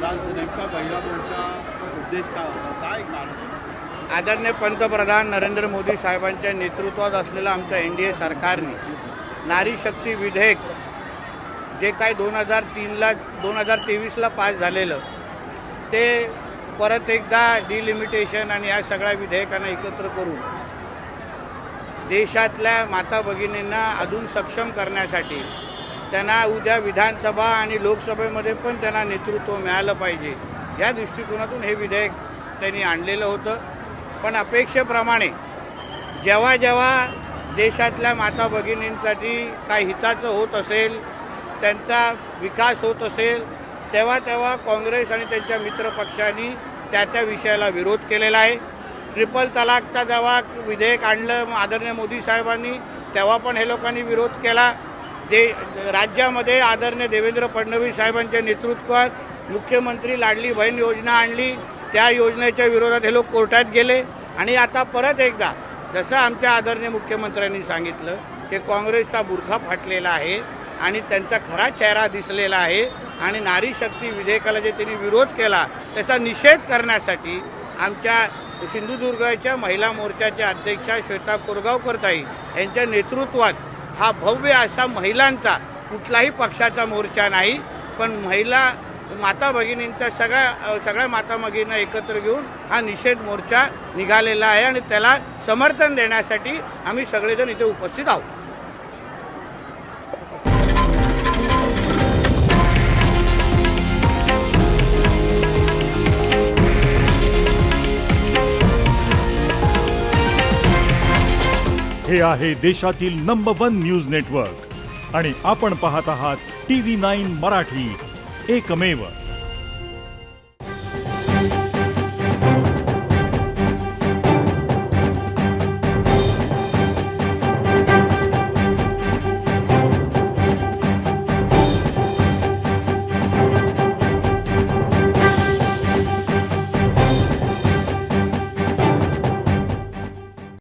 आज नेमका महिला मोर्चा उद्देश काय होता, काय कारण? आदरणीय पंतप्रधान नरेंद्र मोदी साहेबांच्या नेतृत्वात असलेलं आमच्या NDA सरकारने नारी शक्ती विधेयक जे काय 2023ला पास झालेलं ते परत एकदा डिलिमिटेशन आणि या सगळ्या विधेयकांना एकत्र करून देशातल्या माता भगिनींना अजून सक्षम करण्यासाठी त्यांना उद्या विधानसभा आणि लोकसभेमध्ये पण त्यांना नेतृत्व मिळालं पाहिजे या दृष्टिकोनातून हे विधेयक त्यांनी आणलेलं होतं। पण अपेक्षेप्रमाणे जेव्हा जेव्हा देशातल्या माता भगिनींसाठी काय हिताचं होत असेल, त्यांचा विकास होत असेल, तेव्हा तेव्हा काँग्रेस आणि त्यांच्या मित्रपक्षांनी त्या विषयाला विरोध केलेला आहे। ट्रिपल तलाकचा जेव्हा विधेयक आणलं आदरणीय मोदी साहेबांनी तेव्हा पण हे लोकांनी विरोध केला। जे राज्यामध्ये आदरणीय देवेंद्र फडणवीस साहेबांच्या नेतृत्वात मुख्यमंत्री लाडली बहीण योजना आणली, त्या योजनेच्या विरोधात हे लोक कोर्टात गेले आणि आता परत एकदा जसं आमच्या आदरणीय मुख्यमंत्र्यांनी सांगितलं की काँग्रेसचा बुरखा फाटलेला आहे आणि त्यांचा खरा चेहरा दिसलेला आहे आणि नारी शक्ती विधेयकाला जे त्यांनी विरोध केला त्याचा निषेध करण्यासाठी आमच्या सिंधुदुर्गच्या महिला मोर्चाच्या अध्यक्षा श्वेता कोरगावकरताई यांच्या नेतृत्वात हा भव्य असा महिलांचा कुठलाही पक्षाचा मोर्चा नाही, पण महिला माता भगिनींचा सगळ्या माता भगिनींना एकत्र घेऊन हा निषेध मोर्चा निघालेला आहे आणि त्याला समर्थन देण्यासाठी आम्ही सगळेजण इथे उपस्थित आहोत। हे आहे देशातील नंबर 1 न्यूज नेटवर्क आणि आपण पाहत आहात TV9 मराठी, एकमेव।